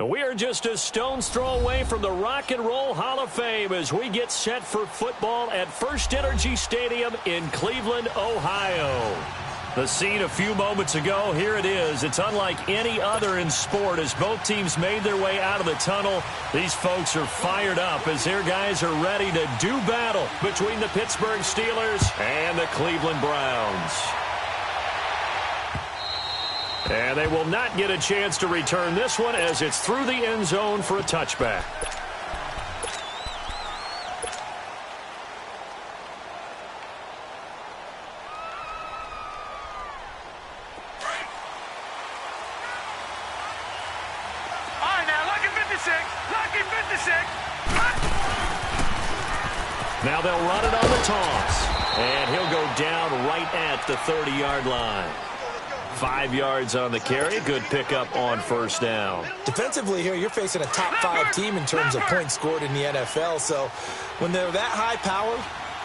We are just a stone's throw away from the Rock and Roll Hall of Fame as we get set for football at First Energy Stadium in Cleveland, Ohio. The scene a few moments ago, here it is. It's unlike any other in sport as both teams made their way out of the tunnel. These folks are fired up as their guys are ready to do battle between the Pittsburgh Steelers and the Cleveland Browns. And they will not get a chance to return this one as it's through the end zone for a touchback. All right, now, lucky 56. Lucky 56. Now they'll run it on the toss. And he'll go down right at the 30-yard line. 5 yards on the carry. Good pickup on first down. Defensively here, you're facing a top-5 team in terms of points scored in the NFL. So when they're that high power,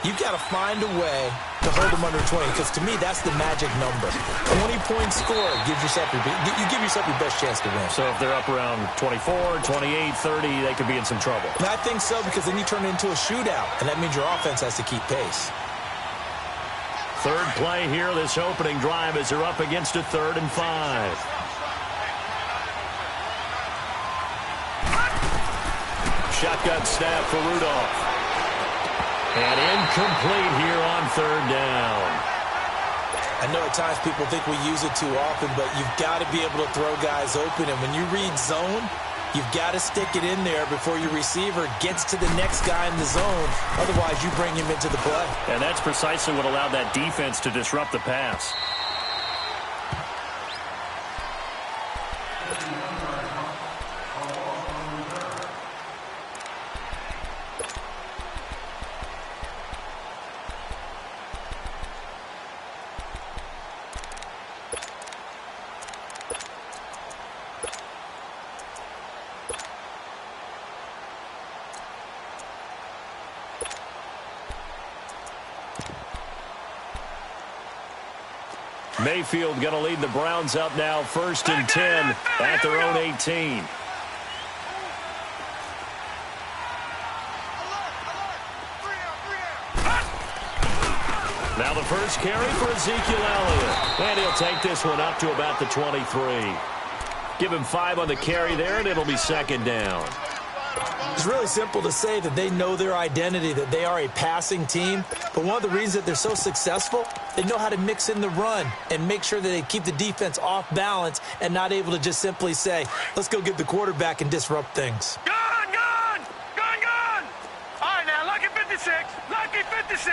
you've got to find a way to hold them under 20. Because to me, that's the magic number. 20 points scored gives yourself you give yourself your best chance to win. So if they're up around 24, 28, 30, they could be in some trouble. And I think so, because then you turn it into a shootout, and that means your offense has to keep pace. Third play here, this opening drive, as they're up against a 3rd and 5. Shotgun snap for Rudolph. And incomplete here on 3rd down. I know at times people think we use it too often, but you've got to be able to throw guys open. And when you read zone, you've got to stick it in there before your receiver gets to the next guy in the zone. Otherwise, you bring him into the play. And that's precisely what allowed that defense to disrupt the pass. Mayfield going to lead the Browns up now, 1st and 10 at their own 18. Now the first carry for Ezekiel Elliott. And he'll take this one up to about the 23. Give him 5 on the carry there, and it'll be 2nd down. It's really simple to say that they know their identity, that they are a passing team. But one of the reasons that they're so successful, they know how to mix in the run and make sure that they keep the defense off balance and not able to just simply say, let's go get the quarterback and disrupt things. Gone, gone, gone, gone. All right, now, lucky 56, lucky 56.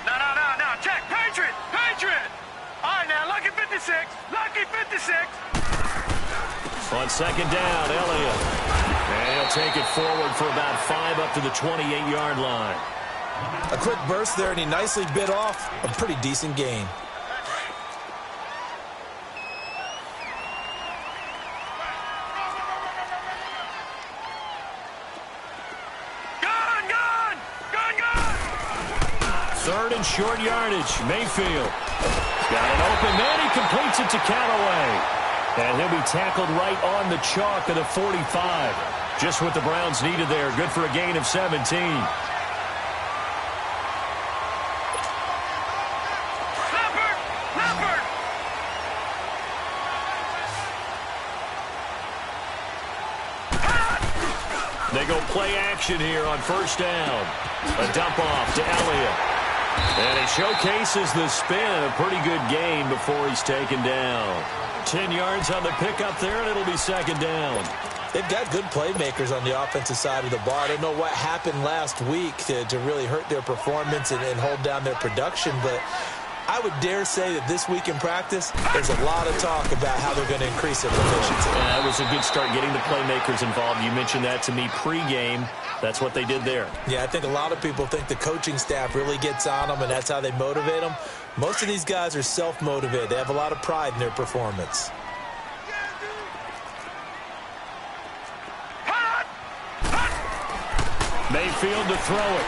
No, check, Patriot, Patriot. All right, now, lucky 56, lucky 56. On 2nd down, Elliott. And he'll take it forward for about 5 up to the 28-yard line. A quick burst there, and he nicely bit off a pretty decent gain. Gone, gone, gone, gone. 3rd and short yardage. Mayfield. Got an open man. He completes it to Callaway. And he'll be tackled right on the chalk of the 45. Just what the Browns needed there. Good for a gain of 17. Leopard. They go play action here on 1st down. A dump off to Elliott. And he showcases the spin. A pretty good gain before he's taken down. 10 yards on the pickup there, and it'll be 2nd down. They've got good playmakers on the offensive side of the ball. I don't know what happened last week to really hurt their performance and hold down their production, but I would dare say that this week in practice, there's a lot of talk about how they're going to increase their proficiency. That was a good start getting the playmakers involved. You mentioned that to me pregame. That's what they did there. Yeah, I think a lot of people think the coaching staff really gets on them, and that's how they motivate them. Most of these guys are self-motivated. They have a lot of pride in their performance. Mayfield to throw it.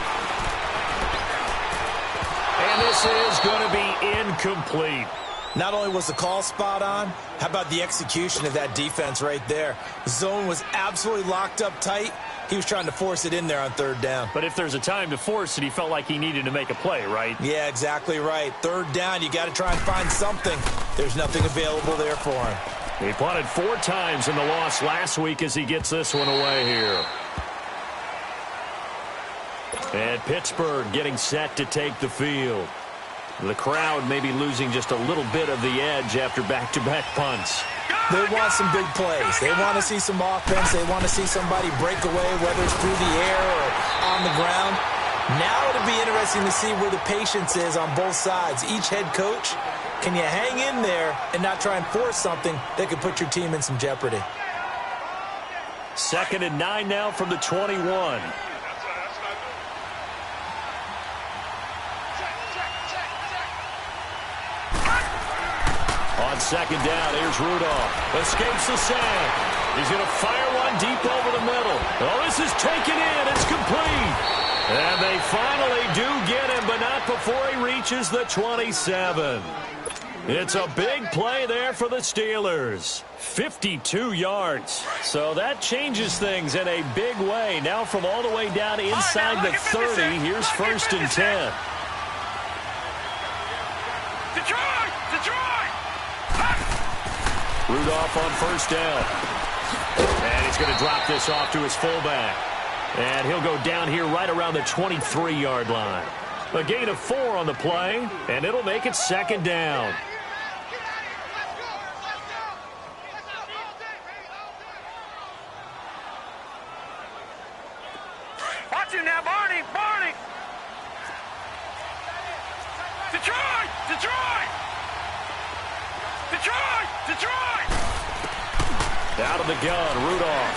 And this is going to be incomplete. Not only was the call spot on, how about the execution of that defense right there? The zone was absolutely locked up tight. He was trying to force it in there on third down. But if there's a time to force it, he felt like he needed to make a play, right? Yeah, exactly right. Third down, you got to try and find something. There's nothing available there for him. He punted 4 times in the loss last week as he gets this one away here. And Pittsburgh getting set to take the field. The crowd may be losing just a little bit of the edge after back-to-back punts. They want some big plays. They want to see some offense. They want to see somebody break away, whether it's through the air or on the ground. Now it'll be interesting to see where the patience is on both sides. Each head coach, can you hang in there and not try and force something that could put your team in some jeopardy? 2nd and 9 now from the 21. On 2nd down, here's Rudolph. Escapes the sack. He's going to fire one deep over the middle. Oh, this is taken in. It's complete. And they finally do get him, but not before he reaches the 27. It's a big play there for the Steelers. 52 yards. So that changes things in a big way. Now from all the way down inside the 30, here's 1st and 10. Detroit! Detroit! Rudolph on 1st down. And he's going to drop this off to his fullback. And he'll go down here right around the 23-yard line. A gain of 4 on the play, and it'll make it 2nd down. Watch him now, Barney! Barney! Detroit! Detroit! Detroit! Detroit! Out of the gun, Rudolph.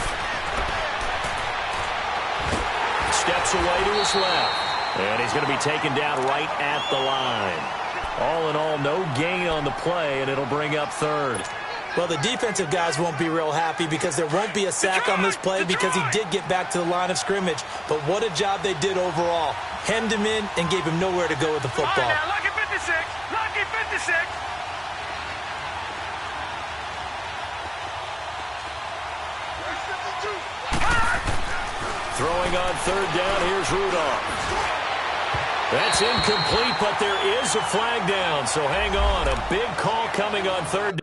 Steps away to his left. And he's going to be taken down right at the line. All in all, no gain on the play, and it'll bring up 3rd. Well, the defensive guys won't be real happy because there won't be a sack on this play because he did get back to the line of scrimmage. But what a job they did overall. Hemmed him in and gave him nowhere to go with the football. All right, now, lucky 56! Lucky 56! Throwing on 3rd down, here's Rudolph. That's incomplete, but there is a flag down, so hang on. A big call coming on 3rd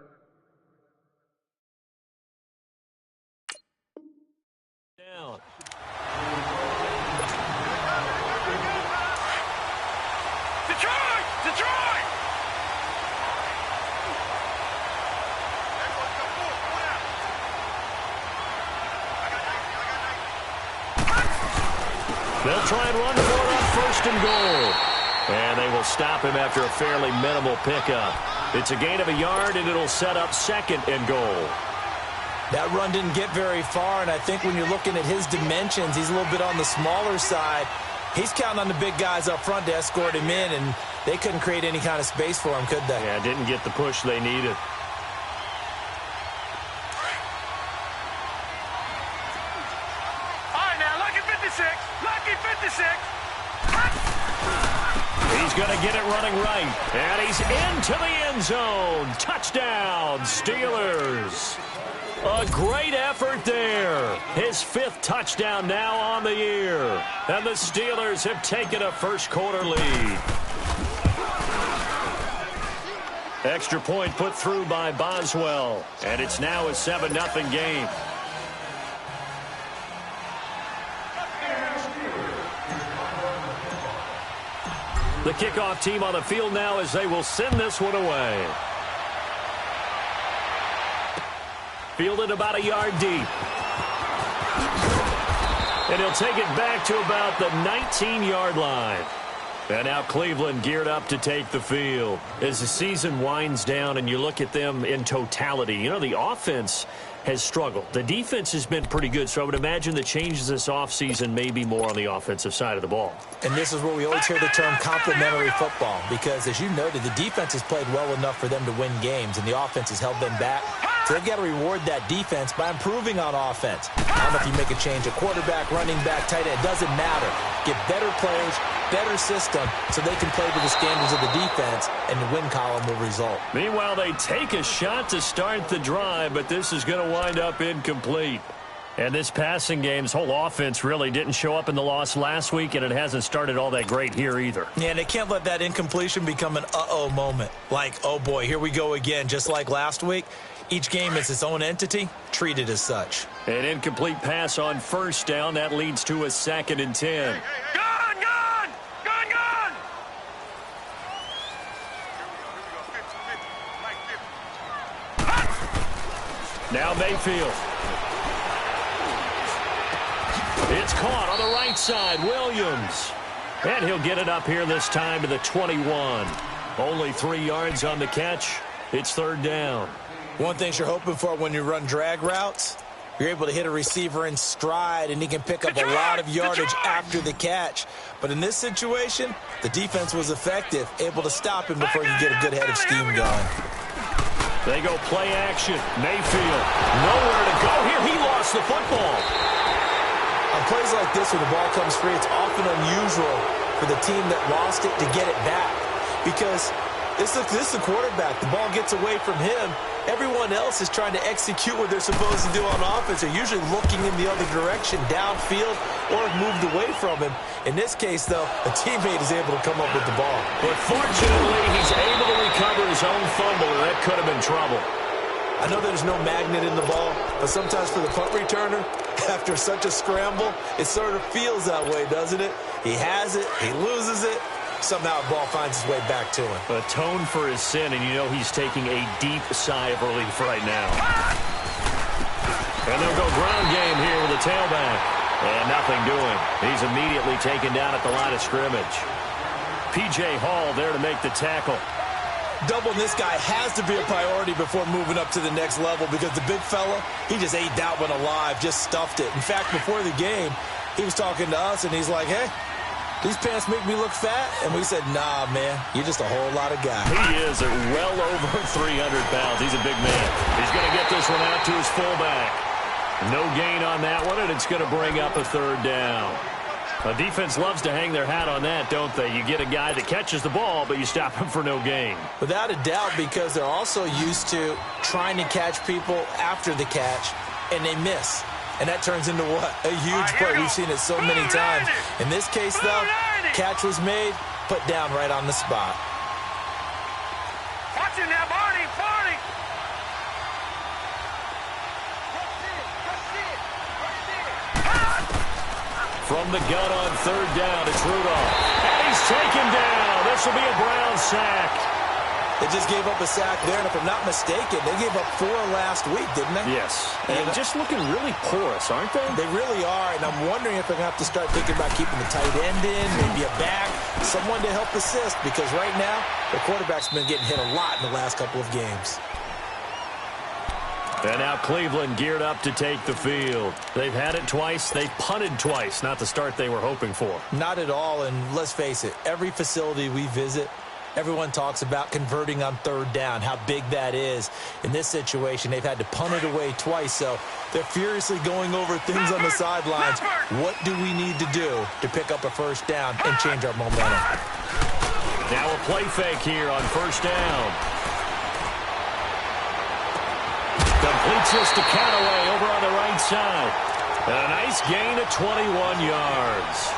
down. Detroit! Detroit! They'll try and run for it on 1st and goal. And they will stop him after a fairly minimal pickup. It's a gain of a yard, and it'll set up 2nd and goal. That run didn't get very far, and I think when you're looking at his dimensions, he's a little bit on the smaller side. He's counting on the big guys up front to escort him in, and they couldn't create any kind of space for him, could they? Yeah, didn't get the push they needed. All right, now, lucky 56! Lucky 56! He's going to get it running right. And he's into the end zone. Touchdown, Steelers. A great effort there. His 5th touchdown now on the year. And the Steelers have taken a first-quarter lead. Extra point put through by Boswell. And it's now a 7-0 game. The kickoff team on the field now as they will send this one away. Fielded about a yard deep. And he'll take it back to about the 19-yard line. And now Cleveland geared up to take the field. As the season winds down and you look at them in totality, you know, the offense has struggled. The defense has been pretty good, so I would imagine the changes this offseason may be more on the offensive side of the ball. And this is where we always hear the term complementary football because, as you noted, the defense has played well enough for them to win games, and the offense has held them back. So they've got to reward that defense by improving on offense. I don't know if you make a change, a quarterback, running back, tight end, it doesn't matter. Get better players, better system so they can play to the standards of the defense, and the win column will result. Meanwhile, they take a shot to start the drive, but this is going to wind up incomplete. And this passing game's whole offense really didn't show up in the loss last week, and it hasn't started all that great here either. Yeah, and they can't let that incompletion become an uh-oh moment. Like, oh boy, here we go again, just like last week. Each game is its own entity, treated as such. An incomplete pass on first down. That leads to a 2nd and 10. Gone, gone! Gone, gone! Now Mayfield. It's caught on the right side. Williams. And he'll get it up here this time to the 21. Only 3 yards on the catch. It's 3rd down. One thing you're hoping for when you run drag routes, you're able to hit a receiver in stride, and he can pick up a lot of yardage after the catch. But in this situation, the defense was effective, able to stop him before you get a good head of steam going. They go play action. Mayfield. Nowhere to go here. He lost the football. On plays like this, when the ball comes free, it's often unusual for the team that lost it to get it back. Because this is the quarterback. The ball gets away from him. Everyone else is trying to execute what they're supposed to do on offense. They're usually looking in the other direction, downfield, or moved away from him. In this case, though, a teammate is able to come up with the ball. But fortunately, he's able to recover his own fumble, and that could have been trouble. I know there's no magnet in the ball, but sometimes for the punt returner, after such a scramble, it sort of feels that way, doesn't it? He has it, he loses it, somehow the ball finds its way back to him. Atone for his sin, and you know he's taking a deep sigh of relief right now. And they'll go ground game here with a tailback. And nothing doing. He's immediately taken down at the line of scrimmage. P.J. Hall there to make the tackle. Doubling this guy has to be a priority before moving up to the next level, because the big fella, he just ate that one alive, just stuffed it. In fact, before the game, he was talking to us, and he's like, hey, these pants make me look fat? And we said, nah, man, you're just a whole lot of guy. He is at well over 300 pounds. He's a big man. He's going to get this one out to his fullback. No gain on that one, and it's going to bring up a 3rd down. A defense loves to hang their hat on that, don't they? You get a guy that catches the ball, but you stop him for no gain. Without a doubt, because they're also used to trying to catch people after the catch, and they miss. And that turns into what? A huge play. We've seen it so many times. In this case, though, catch was made, put down right on the spot. Watch it now, Barney, Barney! From the gun on 3rd down, it's Rudolph. And he's taken down. This will be a Brown sack. They just gave up a sack there, and if I'm not mistaken, they gave up 4 last week, didn't they? Yes. And just looking really porous, aren't they? They really are, and I'm wondering if they're going to have to start thinking about keeping the tight end in, maybe a back, someone to help assist, because right now, the quarterback's been getting hit a lot in the last couple of games. And now Cleveland geared up to take the field. They've had it twice. They've punted twice. Not the start they were hoping for. Not at all, and let's face it, every facility we visit, everyone talks about converting on 3rd down, how big that is. In this situation, they've had to punt it away twice, so they're furiously going over things on the sidelines. What do we need to do to pick up a 1st down and change our momentum? Now a play fake here on 1st down. Completes this to Cataway over on the right side. And a nice gain of 21 yards.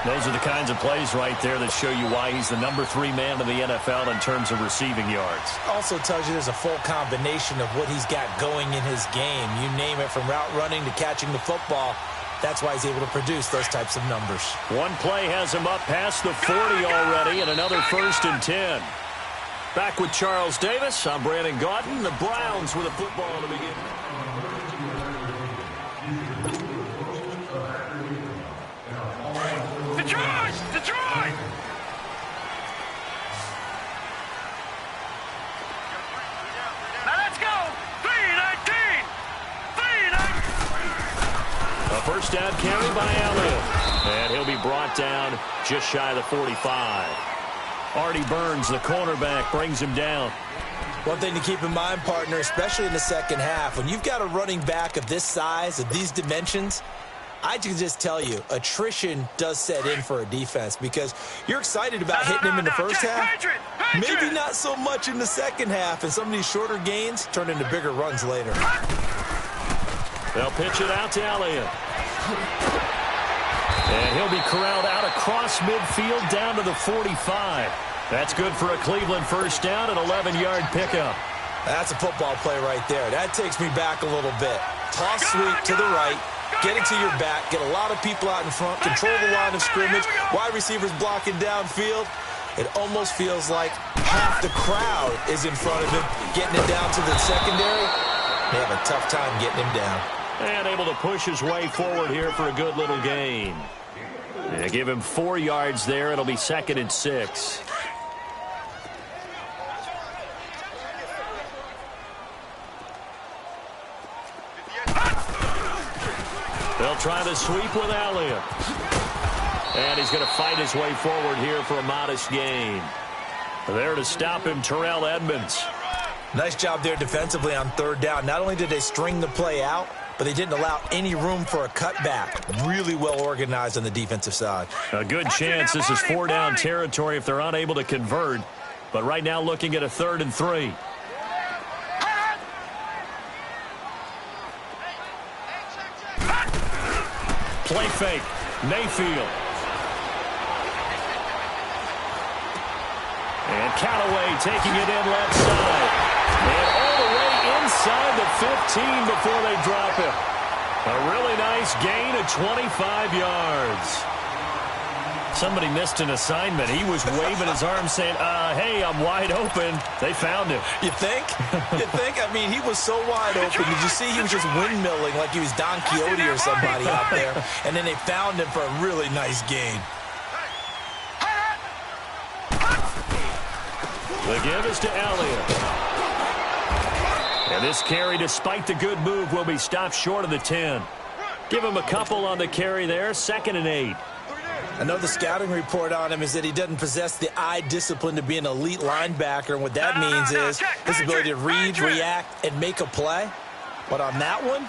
Those are the kinds of plays right there that show you why he's the number 3 man in the NFL in terms of receiving yards. Also tells you there's a full combination of what he's got going in his game. You name it, from route running to catching the football. That's why he's able to produce those types of numbers. One play has him up past the 40 already, and another 1st and 10. Back with Charles Davis, I'm Brandon Gaudin. The Browns with a football to begin. Detroit! Detroit! Now let's go! 3-19! 3-19! A 1st down carry by Allen. And he'll be brought down just shy of the 45. Artie Burns, the cornerback, brings him down. One thing to keep in mind, partner, especially in the second half, when you've got a running back of this size, of these dimensions, I can just tell you, attrition does set in for a defense because you're excited about hitting him in the first half. Maybe not so much in the second half, and some of these shorter gains turn into bigger runs later. They'll pitch it out to Elliott. And he'll be corralled out across midfield down to the 45. That's good for a Cleveland first down, an 11-yard pickup. That's a football play right there. That takes me back a little bit. Toss sweep to the right, get it to your back, get a lot of people out in front, control the line of scrimmage, wide receivers blocking downfield. It almost feels like half the crowd is in front of him, getting it down to the secondary. They have a tough time getting him down. And able to push his way forward here for a good little gain. They give him 4 yards there. It'll be 2nd and 6. They'll try the sweep with Elliott. And he's going to fight his way forward here for a modest gain. There to stop him, Terrell Edmonds. Nice job there defensively on 3rd down. Not only did they string the play out, but they didn't allow any room for a cutback. Really well organized on the defensive side. A good chance this is 4-down territory if they're unable to convert. But right now looking at a 3rd and 3. Play fake. Mayfield. And Callaway taking it in left side. And all the way inside the 15 before they drop him. A really nice gain of 25 yards. Somebody missed an assignment. He was waving his arms saying, hey, I'm wide open. They found him. You think? You think? I mean, he was so wide open. Did you see he was just windmilling like he was Don Quixote or somebody out there? And then they found him for a really nice gain. The give is to Elliott. And this carry, despite the good move, will be stopped short of the 10. Give him a couple on the carry there, 2nd and 8. I know the scouting report on him is that he doesn't possess the eye discipline to be an elite linebacker, and what that means is his ability to read, react, and make a play. But on that one,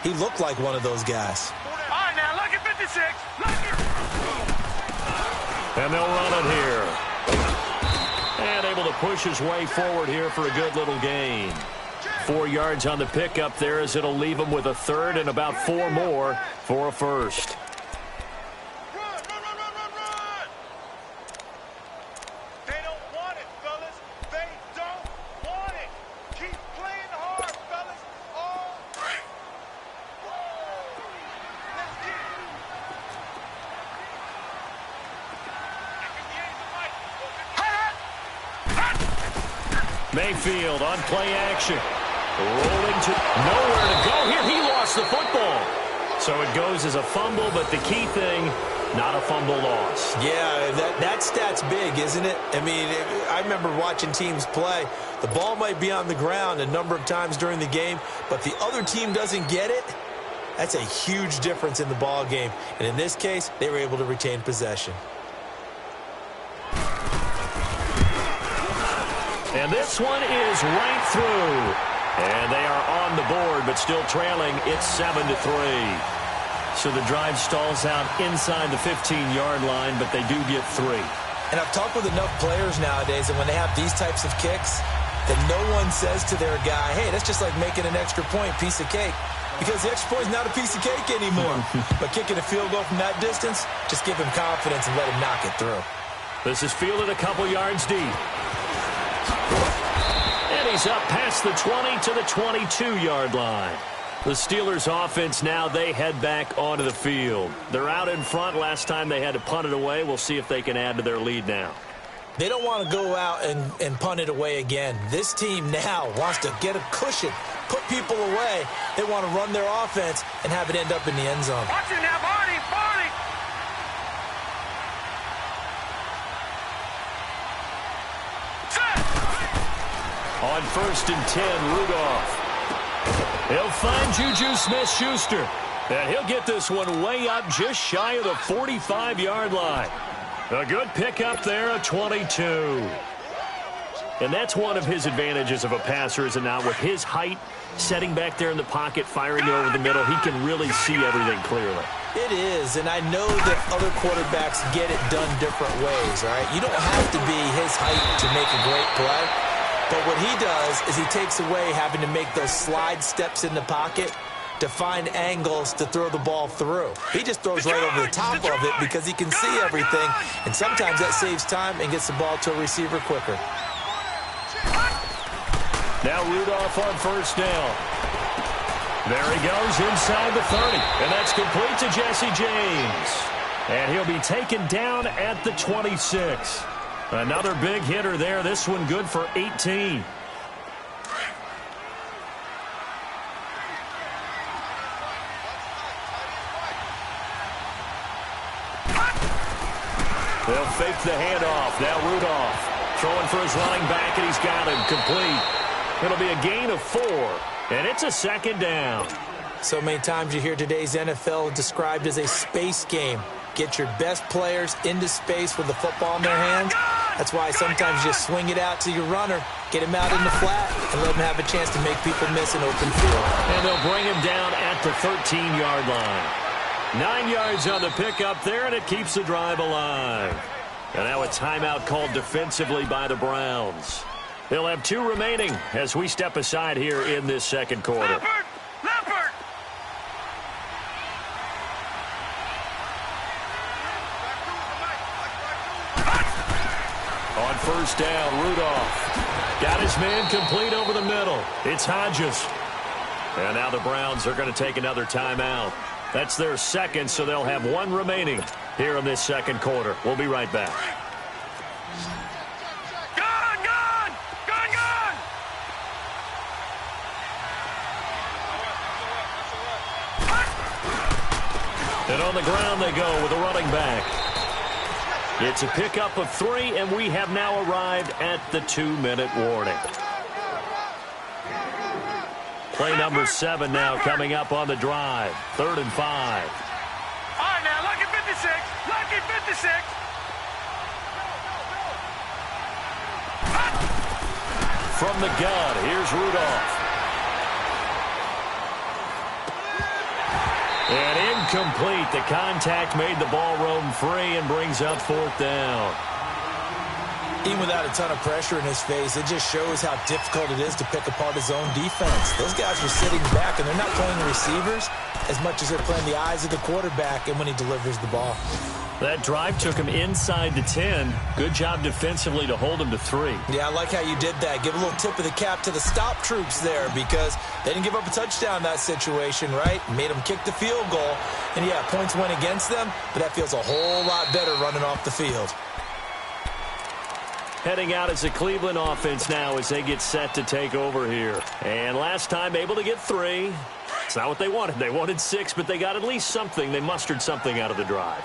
he looked like one of those guys. All right, now, lucky 56. And they'll run it here. And able to push his way forward here for a good little gain. 4 yards on the pickup there as it'll leave him with a 3rd and about 4 more for a 1st. Mayfield on play action. Rolling to nowhere to go here. He lost the football. So it goes as a fumble, but the key thing, not a fumble loss. Yeah, that stat's big, isn't it? I mean, I remember watching teams play. The ball might be on the ground a number of times during the game, but the other team doesn't get it. That's a huge difference in the ball game. And in this case, they were able to retain possession. And this one is right through. And they are on the board, but still trailing. It's 7-3. So the drive stalls out inside the 15-yard line, but they do get 3. And I've talked with enough players nowadays, and when they have these types of kicks, that no one says to their guy, hey, that's just like making an extra point, piece of cake. Because the extra point is not a piece of cake anymore. But kicking a field goal from that distance, just give him confidence and let him knock it through. This is fielded a couple yards deep. And he's up past the 20 to the 22-yard line. The Steelers offense now, they head back onto the field. They're out in front. Last time they had to punt it away. We'll see if they can add to their lead now. They don't want to go out and punt it away again. This team now wants to get a cushion, put people away. They want to run their offense and have it end up in the end zone. Watch it now, Barney, Barney. On 1st and 10, Rudolph. He'll find Juju Smith-Schuster. And he'll get this one way up just shy of the 45-yard line. A good pickup there, a 22. And that's one of his advantages of a passer, is it not? With his height, setting back there in the pocket, firing over the middle, he can really see everything clearly. It is, and I know that other quarterbacks get it done different ways, all right? You don't have to be his height to make a great play, but what he does is he takes away having to make those slide steps in the pocket to find angles to throw the ball through. He just throws right over the top of it because he can see everything, and sometimes that saves time and gets the ball to a receiver quicker. Now Rudolph on first down. There he goes inside the 30, and that's complete to Jesse James. And he'll be taken down at the 26. Another big hitter there. This one good for 18. They'll fake the handoff. Now Rudolph throwing for his running back, and he's got him complete. It'll be a gain of 4, and it's a second down. So many times you hear today's NFL described as a space game. Get your best players into space with the football in their hands. That's why sometimes you just swing it out to your runner, get him out in the flat, and let him have a chance to make people miss an open field. And they'll bring him down at the 13-yard line. 9 yards on the pickup there, and it keeps the drive alive. And now a timeout called defensively by the Browns. They'll have 2 remaining as we step aside here in this second quarter. Leopard! On first down, Rudolph got his man complete over the middle. It's Hodges. And now the Browns are going to take another timeout. That's their second, so they'll have 1 remaining here in this second quarter. We'll be right back. And on the ground they go with a running back. It's a pickup of 3, and we have now arrived at the 2-minute warning. Play number 7 now coming up on the drive. 3rd and 5. All right, now, lucky 56. Lucky 56. From the gun, here's Rudolph. And incomplete. The contact made the ball roam free and brings up 4th down. Even without a ton of pressure in his face, it just shows how difficult it is to pick apart his own defense. Those guys are sitting back, and they're not playing the receivers as much as they're playing the eyes of the quarterback and when he delivers the ball. That drive took him inside the 10. Good job defensively to hold him to 3. Yeah, I like how you did that. Give a little tip of the cap to the stop troops there because they didn't give up a touchdown in that situation, right? Made them kick the field goal. And, yeah, points went against them, but that feels a whole lot better running off the field. Heading out as a Cleveland offense now as they get set to take over here. And last time able to get 3. It's not what they wanted. They wanted 6, but they got at least something. They mustered something out of the drive.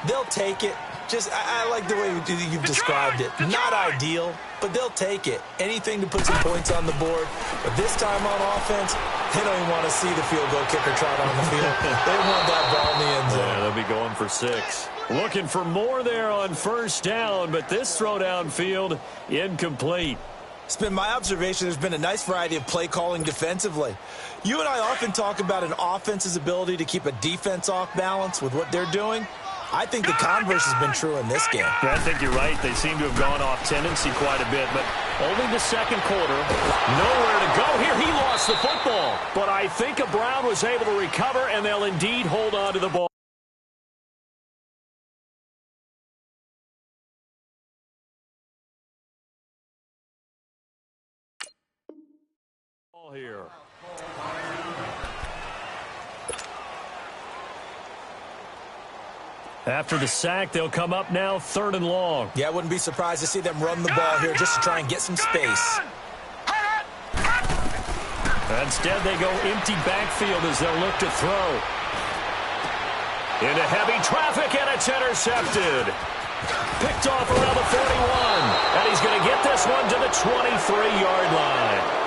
They'll take it. I like the way you've described it. Not ideal, but they'll take it. Anything to put some points on the board. But this time on offense, they don't even want to see the field goal kicker trot on the field. They want that ball in the end zone. Yeah, they'll be going for 6. Looking for more there on first down, but this throw downfield incomplete. It's been my observation there's been a nice variety of play calling defensively. You and I often talk about an offense's ability to keep a defense off balance with what they're doing. I think the converse has been true in this game. Yeah, I think you're right. They seem to have gone off tendency quite a bit, but only the second quarter. Nowhere to go here. He lost the football, but I think Brown was able to recover, and they'll indeed hold on to the ball. Here. After the sack, they'll come up now 3rd and long. Yeah, I wouldn't be surprised to see them run the ball here just to try and get some space. Instead, they go empty backfield as they'll look to throw. Into heavy traffic, and it's intercepted. Picked off around the 41, and he's going to get this one to the 23-yard line.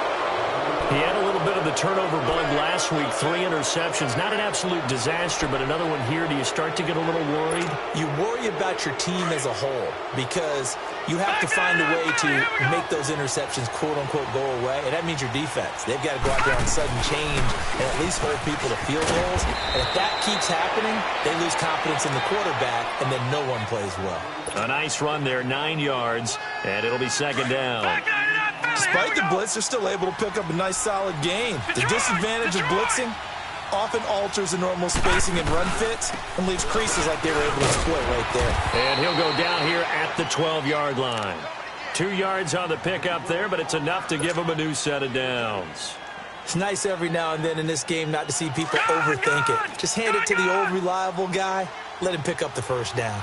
He had a little little bit of the turnover bug last week. 3 interceptions. Not an absolute disaster, but another one here. Do you start to get a little worried? You worry about your team as a whole because you have to find a way to make those interceptions, quote-unquote, go away, and that means your defense. They've got to go out there on sudden change and at least hold people to field goals. And if that keeps happening, they lose confidence in the quarterback, and then no one plays well. A nice run there, 9 yards, and it'll be second down. Despite the blitz, they're still able to pick up a nice, solid gain. The disadvantage of blitzing often alters the normal spacing and run fits and leaves creases like they were able to exploit right there. And he'll go down here at the 12-yard line. 2 yards on the pickup there, but it's enough to give him a new set of downs. It's nice every now and then in this game not to see people overthink it. Just hand it to the old reliable guy. Let him pick up the first down.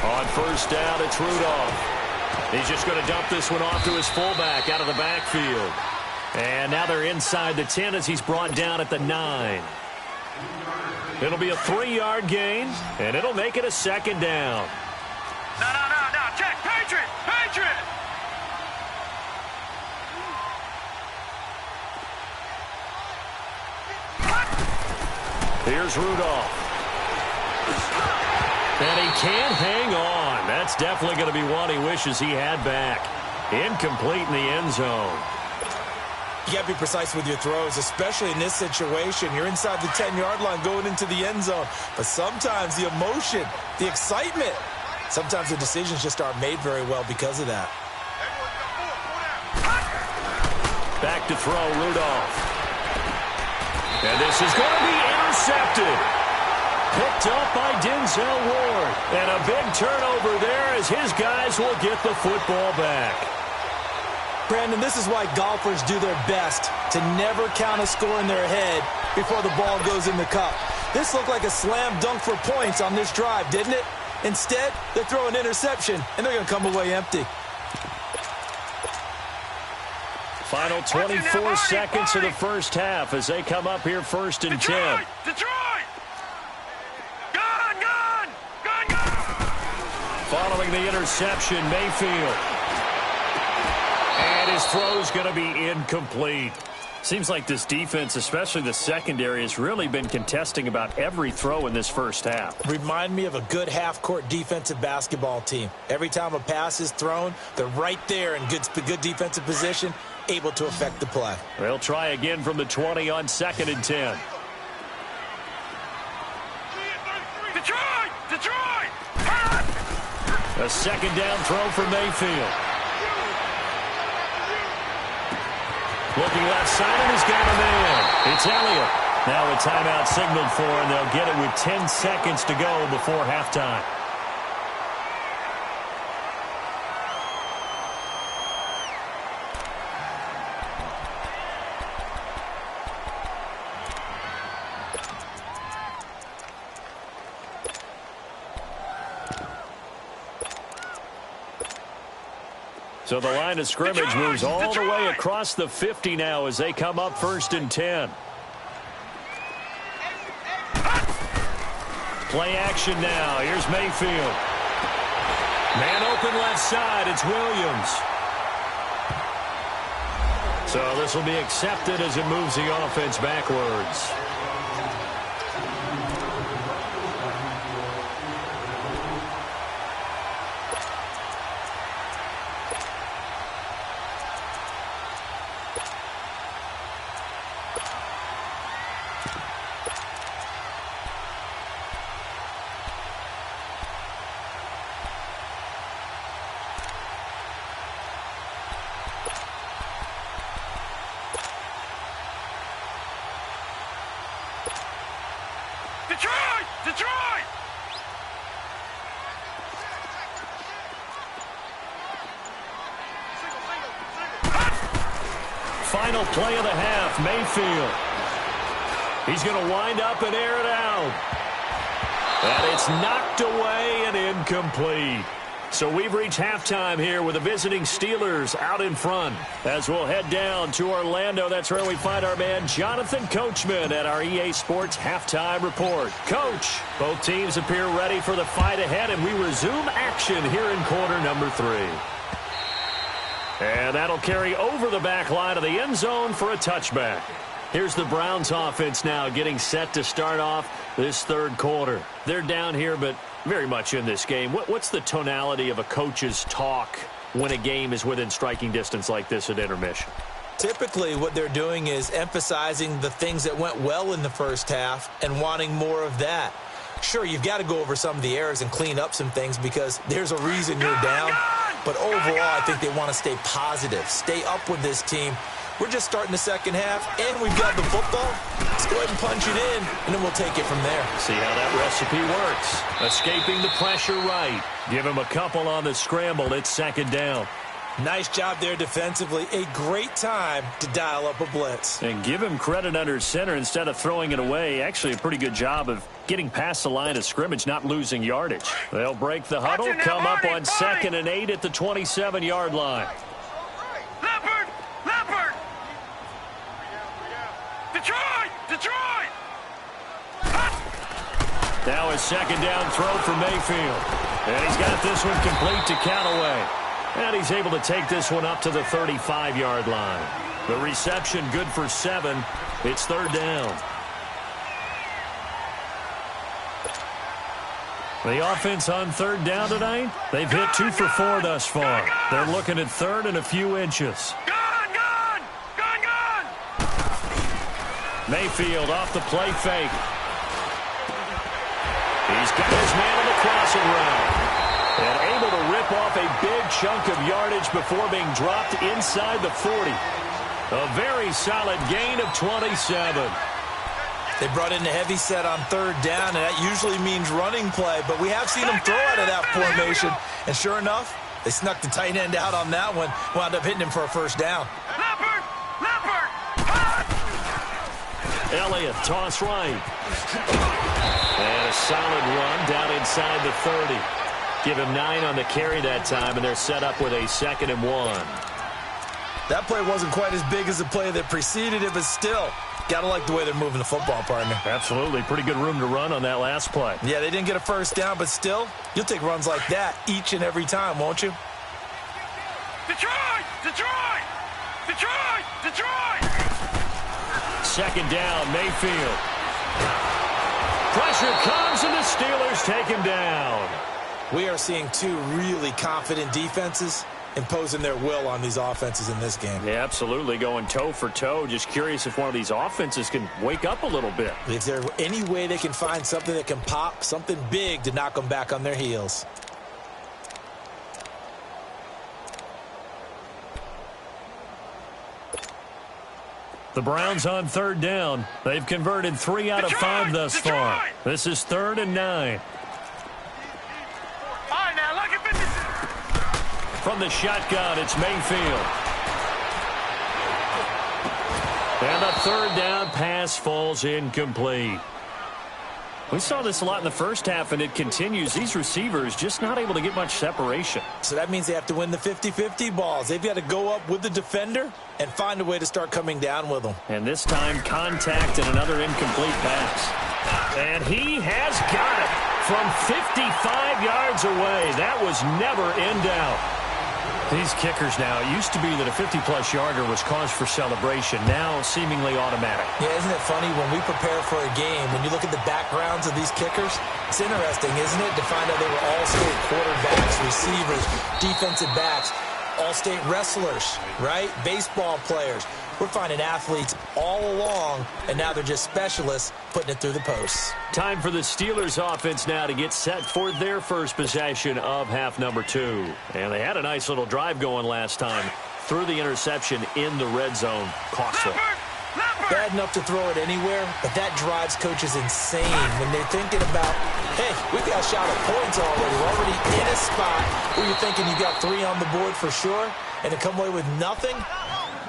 On first down, it's Rudolph. He's just going to dump this one off to his fullback out of the backfield. And now they're inside the 10 as he's brought down at the 9. It'll be a 3-yard gain, and it'll make it a second down. No. Check. Patriot. Here's Rudolph. And he can't hang on. That's definitely going to be one he wishes he had back. Incomplete in the end zone. You got to be precise with your throws, especially in this situation. You're inside the 10-yard line going into the end zone. But sometimes the emotion, the excitement, sometimes the decisions just aren't made very well because of that. Back to throw, Rudolph. And this is going to be intercepted. Picked up by Denzel Ward. And a big turnover there as his guys will get the football back. Brandon, this is why golfers do their best to never count a score in their head before the ball goes in the cup. This looked like a slam dunk for points on this drive, didn't it? Instead, they throw an interception, and they're going to come away empty. Final 24 seconds of the first half as they come up here first and 10. Detroit! Following the interception, Mayfield. And his throw's going to be incomplete. Seems like this defense, especially the secondary, has really been contesting about every throw in this first half. Remind me of a good half-court defensive basketball team. Every time a pass is thrown, they're right there in good defensive position, able to affect the play. They'll try again from the 20 on 2nd and 10. Detroit! A second down throw for Mayfield. Looking left side, and he's got a man. It's Elliott. Now a timeout signaled for, and they'll get it with 10 seconds to go before halftime. So the line of scrimmage moves all the way across the 50 now as they come up 1st and 10. Play action now. Here's Mayfield. Man open left side. It's Williams. So this will be accepted as it moves the offense backwards. Detroit! Final play of the half, Mayfield. He's going to wind up and air it out. And it's knocked away and incomplete. So we've reached halftime here with the visiting Steelers out in front. As we'll head down to Orlando, that's where we find our man Jonathan Coachman at our EA Sports Halftime Report. Coach, both teams appear ready for the fight ahead, and we resume action here in quarter number 3. And that'll carry over the back line of the end zone for a touchback. Here's the Browns offense now getting set to start off this third quarter. They're down here, but very much in this game. What's the tonality of a coach's talk when a game is within striking distance like this at intermission? Typically, what they're doing is emphasizing the things that went well in the first half and wanting more of that. Sure, you've got to go over some of the errors and clean up some things because there's a reason you're down. But overall, I think they want to stay positive, stay up with this team. We're just starting the second half, and we've got the football. Let's go ahead and punch it in, and then we'll take it from there. See how that recipe works. Escaping the pressure right. Give him a couple on the scramble. It's second down. Nice job there defensively. A great time to dial up a blitz. And give him credit under center instead of throwing it away. Actually, a pretty good job of getting past the line of scrimmage, not losing yardage. They'll break the huddle, come up on 2nd and 8 at the 27-yard line. Detroit! Now a second down throw for Mayfield. And he's got this one complete to Callaway. And he's able to take this one up to the 35-yard line. The reception good for 7. It's third down. The offense on third down tonight, they've hit 2 for 4 thus far. They're looking at third and a few inches. Mayfield off the play fake. He's got his man on the crossing route. And able to rip off a big chunk of yardage before being dropped inside the 40. A very solid gain of 27. They brought in the heavy set on third down, and that usually means running play, but we have seen them throw out of that formation. And sure enough, they snuck the tight end out on that one, wound up hitting him for a first down. Elliott, toss right. And a solid run down inside the 30. Give him 9 on the carry that time, and they're set up with a 2nd and 1. That play wasn't quite as big as the play that preceded it, but still, got to like the way they're moving the football, partner. Absolutely. Pretty good room to run on that last play. Yeah, they didn't get a first down, but still, you'll take runs like that each and every time, won't you? Detroit! Second down, Mayfield. Pressure comes, and the Steelers take him down. We are seeing 2 really confident defenses imposing their will on these offenses in this game. Yeah, absolutely, going toe for toe. Just curious if one of these offenses can wake up a little bit. If there's any way they can find something that can pop, something big to knock them back on their heels. The Browns on third down. They've converted 3 out of 5 thus far. This is 3rd and 9. All right, now, look at 56. From the shotgun, it's Mayfield. And the third down pass falls incomplete. We saw this a lot in the first half, and it continues. These receivers just not able to get much separation. So that means they have to win the 50-50 balls. They've got to go up with the defender and find a way to start coming down with them. And this time, contact and another incomplete pass. And he has got it from 55 yards away. That was never in doubt. These kickers now, it used to be that a 50-plus yarder was cause for celebration. Now, seemingly automatic. Yeah, isn't it funny when we prepare for a game, when you look at the backgrounds of these kickers, it's interesting, isn't it, to find out they were all-state quarterbacks, receivers, defensive backs, all-state wrestlers, right? Baseball players. We're finding athletes all along, and now they're just specialists putting it through the posts. Time for the Steelers offense now to get set for their first possession of half number 2. And they had a nice little drive going last time. Threw the interception in the red zone. Costly. Bad enough to throw it anywhere, but that drives coaches insane when they're thinking about, hey, we've got a shot at points already. We're already in a spot where you're thinking you got 3 on the board for sure, and to come away with nothing,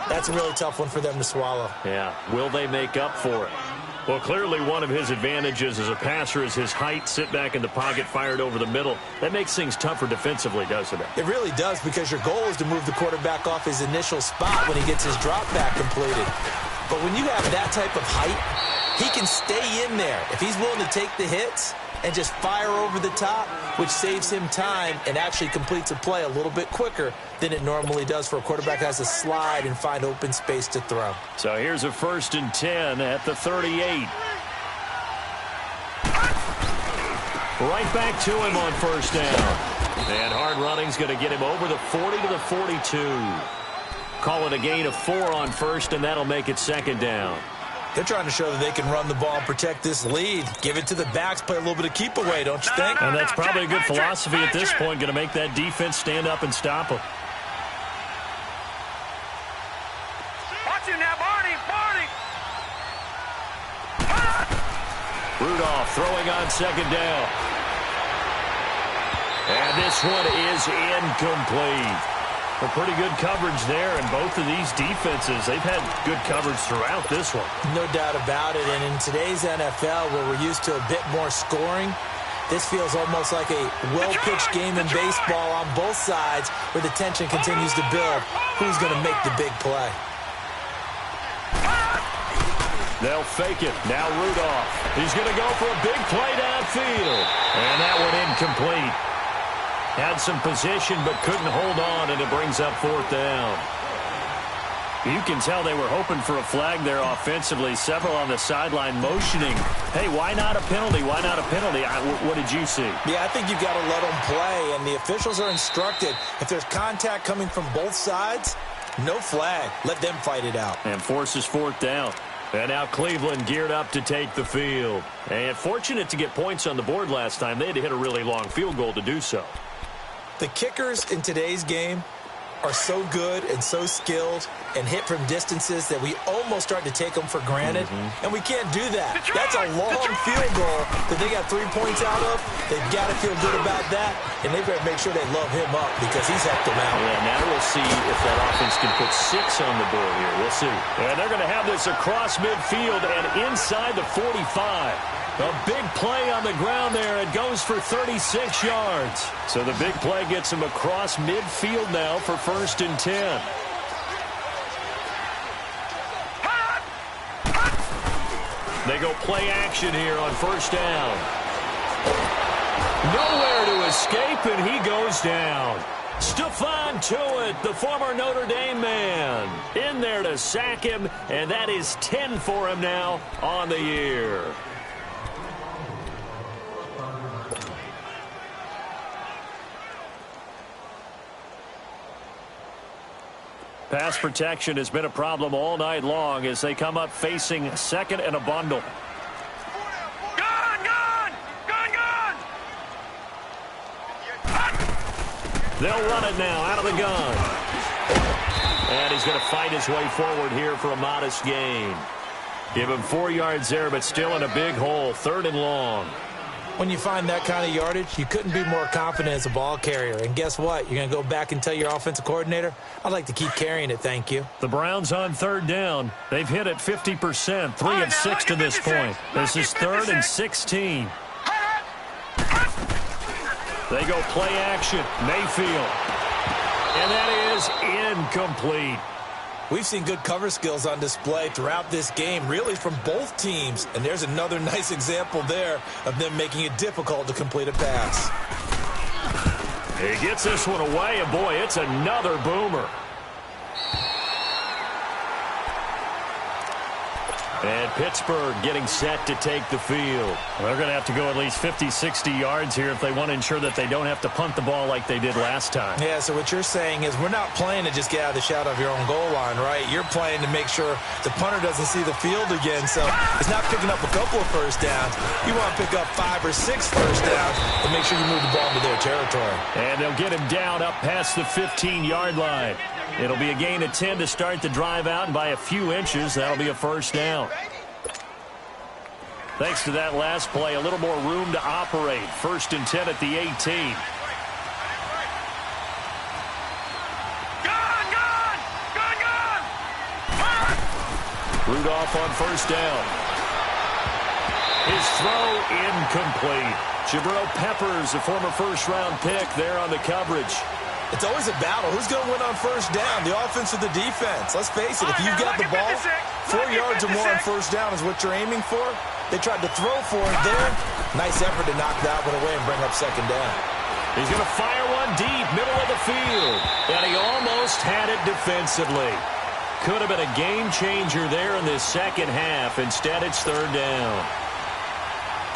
that's a really tough one for them to swallow. Yeah. Will they make up for it? Well, clearly one of his advantages as a passer is his height. Sit back in the pocket, fired over the middle. That makes things tougher defensively, doesn't it? It really does, because your goal is to move the quarterback off his initial spot when he gets his drop back completed. But when you have that type of height, he can stay in there if he's willing to take the hits and just fire over the top, which saves him time and actually completes a play a little bit quicker than it normally does for a quarterback that has to slide and find open space to throw. So here's a 1st and 10 at the 38. Right back to him on 1st down. And hard running's going to get him over the 40 to the 42. Call it a gain of 4 on 1st, and that'll make it 2nd down. They're trying to show that they can run the ball and protect this lead. Give it to the backs, play a little bit of keep away, don't you think? And that's probably a good philosophy at this point, going to make that defense stand up and stop them. Watch him now, Barney. Rudolph throwing on 2nd down. And this one is incomplete. A pretty good coverage there, and both of these defenses, they've had good coverage throughout this one. No doubt about it, and in today's NFL, where we're used to a bit more scoring, this feels almost like a well-pitched game in baseball on both sides, where the tension continues to build. Who's going to make the big play? They'll fake it. Now Rudolph. He's going to go for a big play downfield. And that one incomplete. Had some position but couldn't hold on, and it brings up 4th down. You can tell they were hoping for a flag there offensively. Several on the sideline motioning. Hey, why not a penalty? Why not a penalty? What did you see? Yeah, I think you've got to let them play, and the officials are instructed. If there's contact coming from both sides, no flag. Let them fight it out. And forces 4th down. And now Cleveland geared up to take the field. And fortunate to get points on the board last time. They had to hit a really long field goal to do so. The kickers in today's game are so good and so skilled and hit from distances that we almost start to take them for granted, and we can't do that. That's a long field goal that they got 3 points out of. They've got to feel good about that, and they better make sure they love him up because he's helped them out. Yeah, now we'll see if that offense can put 6 on the board here. We'll see. And they're going to have this across midfield and inside the 45. A big play on the ground there. It goes for 36 yards. So the big play gets him across midfield now for 1st and 10. They go play action here on 1st down. Nowhere to escape, and he goes down. Stephon Tuitt, the former Notre Dame man, in there to sack him, and that is 10 for him now on the year. Pass protection has been a problem all night long as they come up facing 2nd and a bundle. Gun! They'll run it now out of the gun. And he's going to fight his way forward here for a modest gain. Give him 4 yards there, but still in a big hole. 3rd and long. When you find that kind of yardage, you couldn't be more confident as a ball carrier. And guess what? You're going to go back and tell your offensive coordinator, I'd like to keep carrying it, thank you. The Browns on 3rd down. They've hit it 50%, 3 of 6 to this point. This is 3rd and 16. They go play action. Mayfield. And that is incomplete. We've seen good cover skills on display throughout this game, really from both teams. And there's another nice example there of them making it difficult to complete a pass. He gets this one away, and boy, it's another boomer. And Pittsburgh getting set to take the field. They're going to have to go at least 50, 60 yards here if they want to ensure that they don't have to punt the ball like they did last time. Yeah, so what you're saying is we're not playing to just get out of the shadow of your own goal line, right? You're playing to make sure the punter doesn't see the field again. So it's not picking up a couple of 1st downs. You want to pick up 5 or 6 1st downs and make sure you move the ball into their territory. And they'll get him down up past the 15-yard line. It'll be a gain of 10 to start the drive out, and by a few inches, that'll be a 1st down. Thanks to that last play, a little more room to operate. 1st and 10 at the 18. Gun! Rudolph on 1st down. His throw incomplete. Jabril Peppers, a former first-round pick, there on the coverage. It's always a battle. Who's going to win on first down, the offense or the defense? Let's face it, if you've got the ball, 4 yards or more on first down is what you're aiming for. They tried to throw for it there. Nice effort to knock that one away and bring up second down. He's going to fire one deep, middle of the field. And he almost had it defensively. Could have been a game changer there in this second half. Instead, it's third down.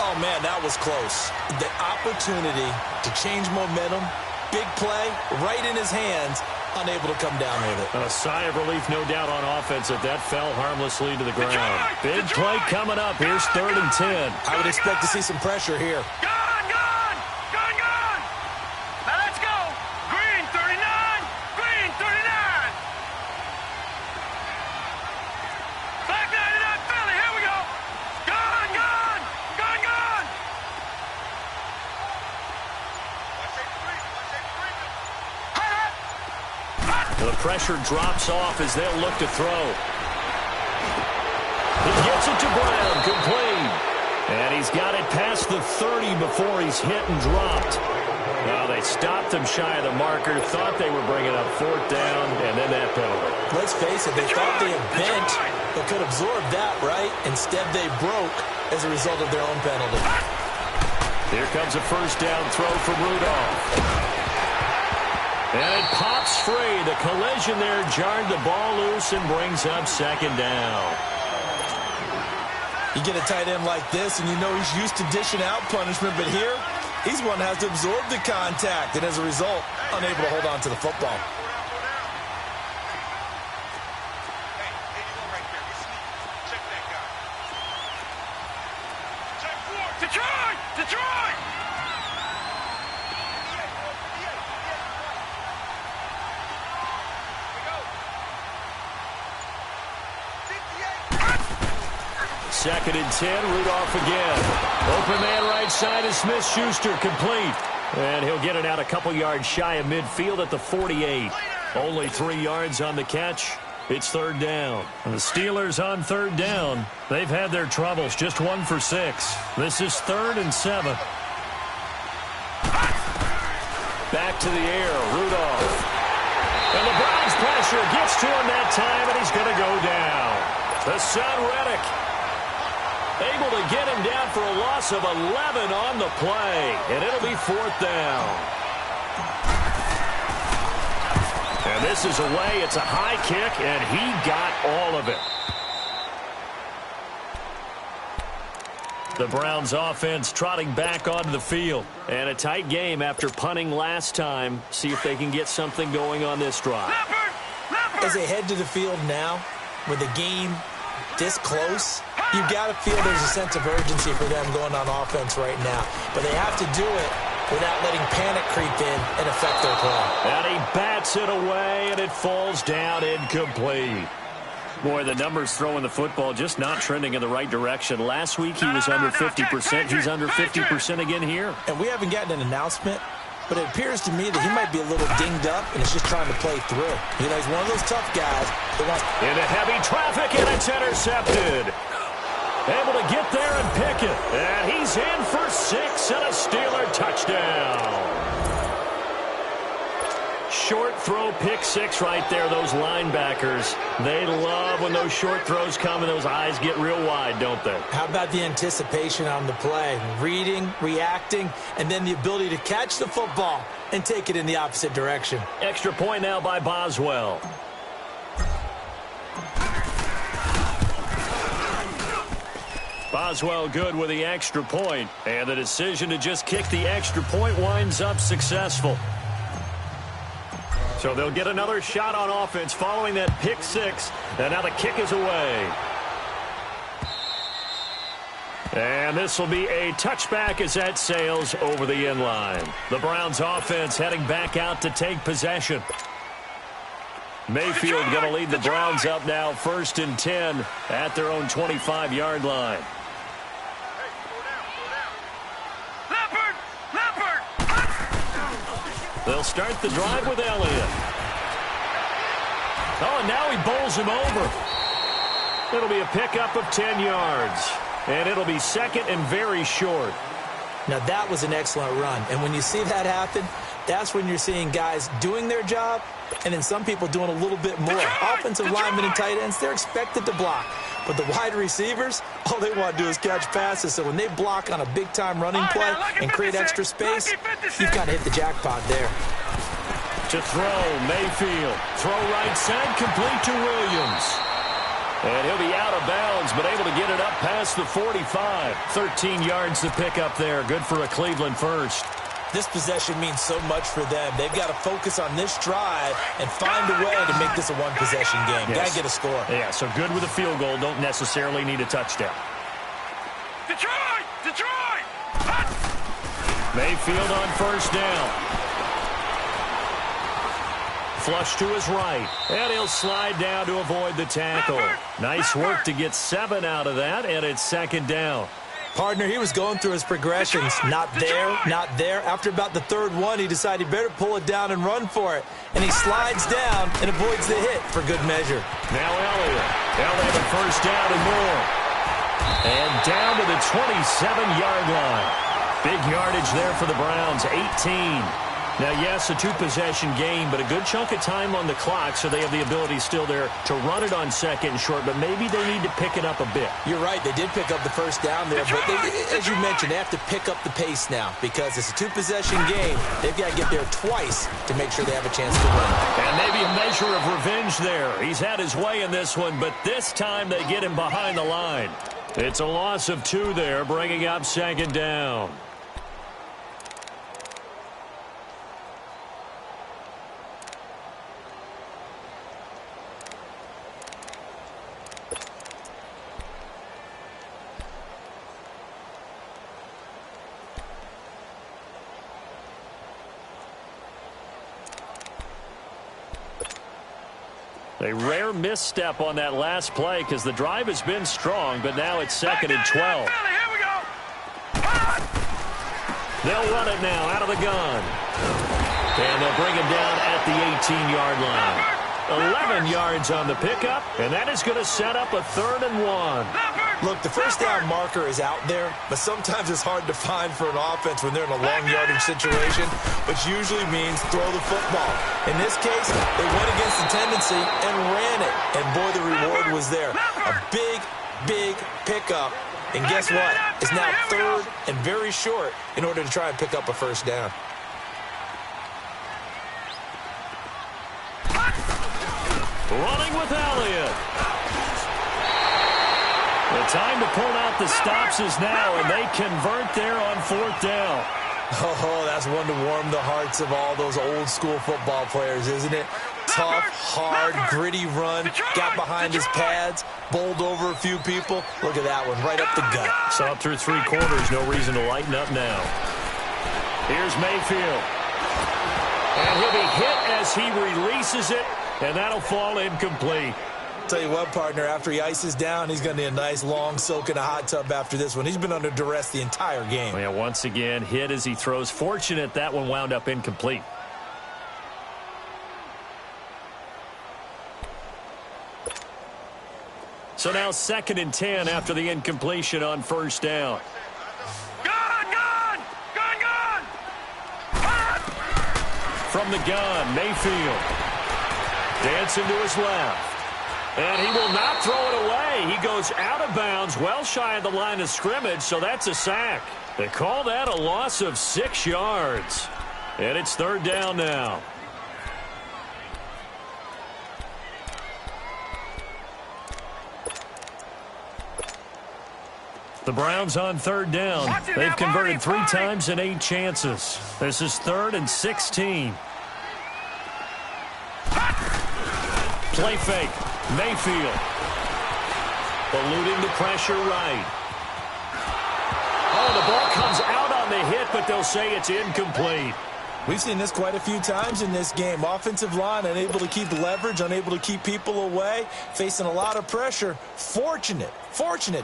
Oh, man, that was close. The opportunity to change momentum, big play, right in his hands, unable to come down with it. A sigh of relief, no doubt, on offense if that fell harmlessly to the ground. Big play coming up. Here's 3rd and 10. I would expect to see some pressure here. Now let's go. Green 39. Green 39. Black 99 Philly. Here we go. Gone. The pressure drops off as they'll look to throw. He gets it to Brown, complete. And he's got it past the 30 before he's hit and dropped. Well, they stopped him shy of the marker, thought they were bringing up 4th down, and then that penalty. Let's face it, they thought they had bent, but could absorb that, right? Instead, they broke as a result of their own penalty. Here comes a first down throw from Rudolph. And it pops free. The collision there jarred the ball loose and brings up second down. You get a tight end like this, and you know he's used to dishing out punishment, but here, he's one that has to absorb the contact, and as a result, unable to hold on to the football. Detroit! Second and 10, Rudolph again. Open man right side is Smith-Schuster, complete. And he'll get it out a couple yards shy of midfield at the 48. Only 3 yards on the catch. It's third down. And the Steelers on third down. They've had their troubles, just 1 for 6. This is 3rd and 7. Back to the air, Rudolph. And the Browns pressure gets to him that time, and he's going to go down. The son, Reddick, able to get him down for a loss of 11 on the play, and it'll be 4th down. And this is away. It's a high kick, and he got all of it. The Browns offense trotting back onto the field. And a tight game after punting last time. See if they can get something going on this drive. As they head to the field now, with the game this close, you've got to feel there's a sense of urgency for them going on offense right now. But they have to do it without letting panic creep in and affect their play. And he bats it away, and it falls down incomplete. Boy, the numbers throwing the football just not trending in the right direction. Last week he was under 50%. He's under 50% again here. And we haven't gotten an announcement, but it appears to me that he might be a little dinged up and is just trying to play through. You know, he's one of those tough guys that wants... Into heavy traffic, and it's intercepted. Able to get there and pick it. And he's in for 6 and a Steeler touchdown. Short throw, pick 6 right there. Those linebackers, they love when those short throws come and those eyes get real wide, don't they? How about the anticipation on the play? Reading, reacting, and then the ability to catch the football and take it in the opposite direction. Extra point now by Boswell. Boswell good with the extra point, and the decision to just kick the extra point winds up successful. So they'll get another shot on offense following that pick 6, and now the kick is away. And this will be a touchback as that sails over the end line. The Browns offense heading back out to take possession. Mayfield going to lead the Browns up now, 1st and 10 at their own 25-yard line. They'll start the drive with Elliott. Oh, and now he bowls him over. It'll be a pickup of 10 yards. And it'll be second and very short. Now, that was an excellent run. And when you see that happen, that's when you're seeing guys doing their job and then some people doing a little bit more. Offensive linemen and tight ends, they're expected to block. But the wide receivers, all they want to do is catch passes. So when they block on a big-time running play and create extra space, you've kind of hit the jackpot there. To throw, Mayfield. Throw right side, complete to Williams. And he'll be out of bounds, but able to get it up past the 45. 13 yards to pick up there. Good for a Cleveland first. This possession means so much for them. They've got to focus on this drive and find a way to make this a one-possession game. Yes. Got to get a score. Yeah, so good with a field goal. Don't necessarily need a touchdown. Detroit! Detroit! Mayfield on first down. Flush to his right, and he'll slide down to avoid the tackle. Nice work to get 7 out of that, and it's second down. Partner, he was going through his progressions. Not there, not there. After about the third one, he decided he better pull it down and run for it. And he slides down and avoids the hit for good measure. Now Elliott. They'll have a first down and more. And down to the 27-yard line. Big yardage there for the Browns, 18. Now, yes, a two-possession game, but a good chunk of time on the clock, so they have the ability still there to run it on second and short, but maybe they need to pick it up a bit. You're right. They did pick up the first down there, but as you mentioned, they have to pick up the pace now because it's a two-possession game. They've got to get there twice to make sure they have a chance to win. And maybe a measure of revenge there. He's had his way in this one, but this time they get him behind the line. It's a loss of 2 there, bringing up second down. A rare misstep on that last play because the drive has been strong, but now it's second and 12. They'll run it now out of the gun. And they'll bring him down at the 18-yard line. 11 yards on the pickup, and that is going to set up a 3rd and 1. Look, the first down marker is out there, but sometimes it's hard to find for an offense when they're in a long yardage situation, which usually means throw the football. In this case, they went against the tendency and ran it, and boy, the reward was there. A big, big pickup, and guess what? It's now 3rd and very short in order to try and pick up a first down. Running with Elliott. The time to pull out the stops is now, and they convert there on 4th down. Oh, that's one to warm the hearts of all those old-school football players, isn't it? Tough, hard, gritty run, got behind his pads, bowled over a few people. Look at that one, right up the gut. Saw it through 3 quarters, no reason to lighten up now. Here's Mayfield. And he'll be hit as he releases it, and that'll fall incomplete. Tell you what, partner, after he ices down, he's going to need a nice long soak in a hot tub after this one. He's been under duress the entire game. Yeah, once again, hit as he throws. Fortunate that one wound up incomplete. So now 2nd and 10 after the incompletion on first down. Gun! From the gun, Mayfield. Dancing to his left. And he will not throw it away. He goes out of bounds, well shy of the line of scrimmage, so that's a sack. They call that a loss of 6 yards. And it's 3rd down now. The Browns on 3rd down. They've converted 3 times in 8 chances. This is 3rd and 16. Play fake. Mayfield. Eluding the pressure right. Oh, the ball comes out on the hit, but they'll say it's incomplete. We've seen this quite a few times in this game. Offensive line unable to keep leverage, unable to keep people away, facing a lot of pressure. Fortunate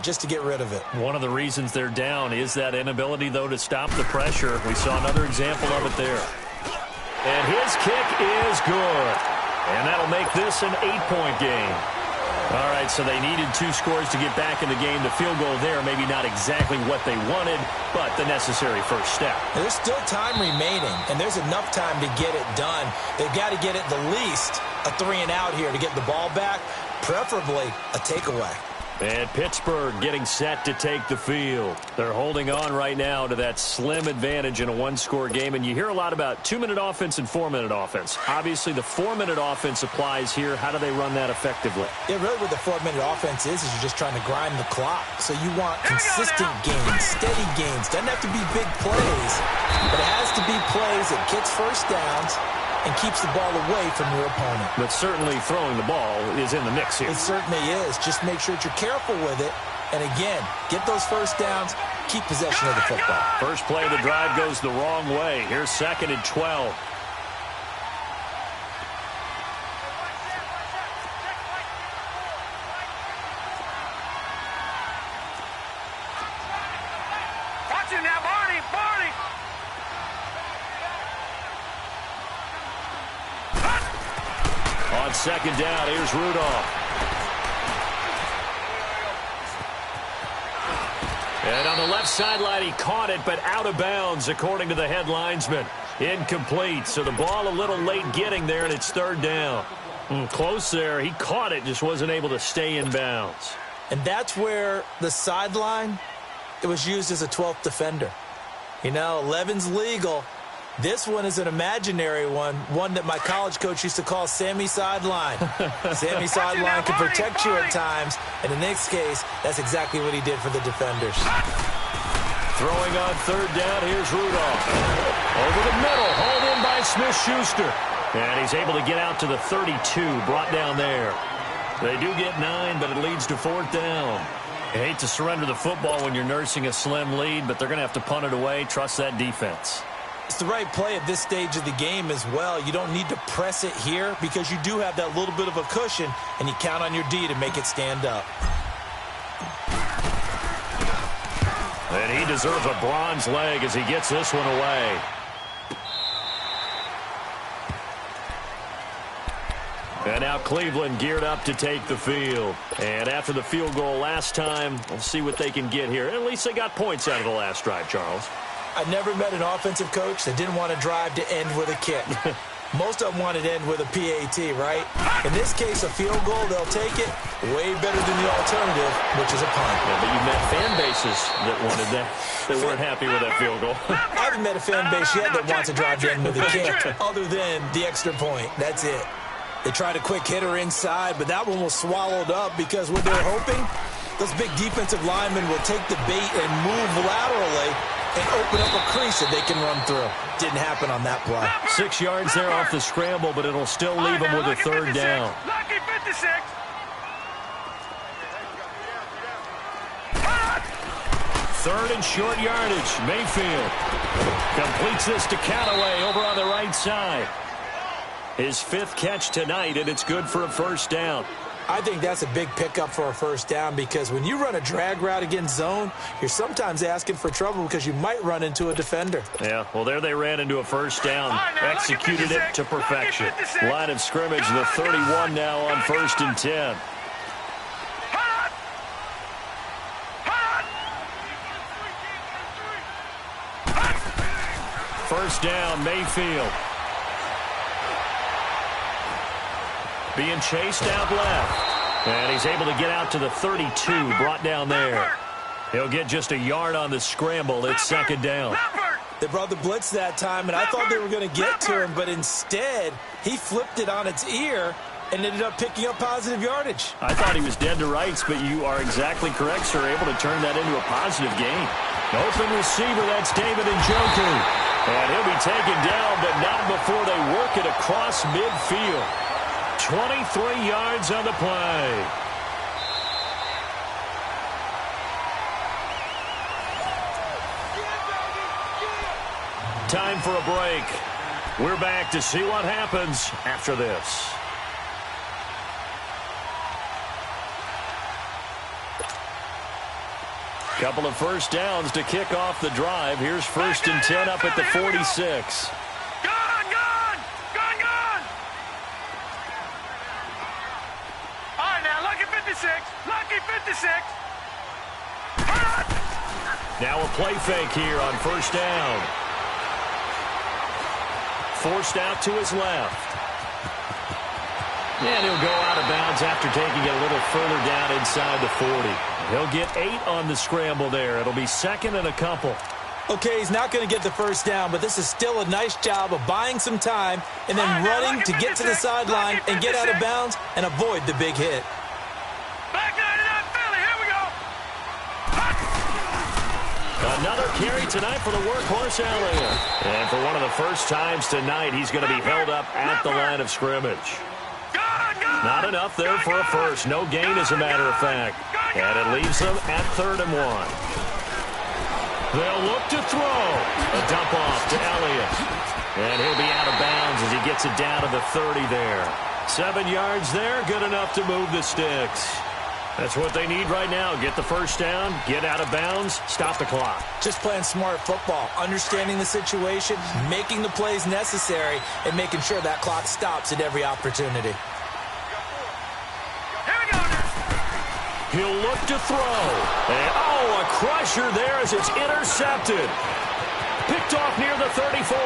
just to get rid of it. One of the reasons they're down is that inability, though, to stop the pressure. We saw another example of it there. And his kick is good. And that'll make this an 8-point game. All right, so they needed 2 scores to get back in the game. The field goal there, maybe not exactly what they wanted, but the necessary first step. There's still time remaining, and there's enough time to get it done. They've got to get at the least a 3-and-out here to get the ball back, preferably a takeaway. And Pittsburgh getting set to take the field. They're holding on right now to that slim advantage in a 1-score game. And you hear a lot about 2-minute offense and 4-minute offense. Obviously, the 4-minute offense applies here. How do they run that effectively? Yeah, really what the 4-minute offense is you're just trying to grind the clock. So you want consistent gains, steady gains. Doesn't have to be big plays, but it has to be plays that gets first downs and keeps the ball away from your opponent. But certainly throwing the ball is in the mix here. It certainly is. Just make sure that you're careful with it. And again, get those first downs, keep possession of the football. First play of the drive goes the wrong way. Here's 2nd and 12. Watch it now, Barney! Barney! On 2nd down, here's Rudolph. And on the left sideline, he caught it, but out of bounds, according to the head linesman. Incomplete, so the ball a little late getting there, and it's 3rd down. Close there. He caught it, just wasn't able to stay in bounds. And that's where the sideline, it was used as a 12th defender. You know, 11's legal. This one is an imaginary one that my college coach used to call Sammy Sideline. Sammy Sideline can protect you at times, and in this case, that's exactly what he did for the defenders. Throwing on 3rd down, here's Rudolph. Over the middle, hauled in by Smith-Schuster. And he's able to get out to the 32, brought down there. They do get 9, but it leads to 4th down. You hate to surrender the football when you're nursing a slim lead, but they're going to have to punt it away. Trust that defense. It's the right play at this stage of the game as well. You don't need to press it here because you do have that little bit of a cushion, and you count on your D to make it stand up. And he deserves a bronze leg as he gets this one away. And now Cleveland geared up to take the field. And after the field goal last time, we'll see what they can get here. At least they got points out of the last drive, Charles. I never met an offensive coach that didn't want to drive to end with a kick. Most of them wanted to end with a PAT, right? In this case, a field goal, they'll take it way better than the alternative, which is a punt. Yeah, but you've met fan bases that wanted that, that weren't happy with that field goal. I haven't met a fan base yet that wants to drive to end with a kick, other than the extra point. That's it. They tried a quick hitter inside, but that one was swallowed up because what they're hoping, those big defensive linemen will take the bait and move laterally and open up a crease that they can run through. Didn't happen on that play. 6 yards there off the scramble, but it'll still leave them with a 3rd down. Lucky 56. 3rd and short yardage. Mayfield completes this to Callaway over on the right side. His 5th catch tonight, and it's good for a 1st down. I think that's a big pickup for a 1st down because when you run a drag route against zone, you're sometimes asking for trouble because you might run into a defender. Yeah, well, there they ran into a 1st down. Executed it to perfection. Line of scrimmage, the 31 now on 1st and 10. First down, Mayfield. Being chased out left. And he's able to get out to the 32, brought down there. He'll get just a yard on the scramble. It's 2nd down. They brought the blitz that time, and I thought they were going to get to him, but instead, he flipped it on its ear and ended up picking up positive yardage. I thought he was dead to rights, but you are exactly correct, sir. Able to turn that into a positive gain. Open receiver, that's David Njoku. And he'll be taken down, but not before they work it across midfield. 23 yards on the play. Time for a break. We're back to see what happens after this. Couple of 1st downs to kick off the drive. Here's 1st and 10 up at the 46. All right, now, lucky 56. Lucky 56. Now a play fake here on first down. Forced out to his left. And he'll go out of bounds after taking it a little further down inside the 40. He'll get 8 on the scramble there. It'll be second and a couple. Okay, he's not going to get the first down, but this is still a nice job of buying some time and then running to get to the sideline and get out of bounds and avoid the big hit. Back 99 Philly, here we go. Another carry tonight for the workhorse Elliott. And for one of the first times tonight, he's going to be held up at the line of scrimmage. Not enough there for a first. No gain, as a matter of fact. And it leaves them at 3rd and 1. They'll look to throw. A dump off to Elliott. And he'll be out of bounds as he gets it down to the 30 there. 7 yards there, good enough to move the sticks. That's what they need right now. Get the first down, get out of bounds, stop the clock. Just playing smart football, understanding the situation, making the plays necessary, and making sure that clock stops at every opportunity. He'll look to throw. And, oh, a crusher there as it's intercepted. Picked off near the 34.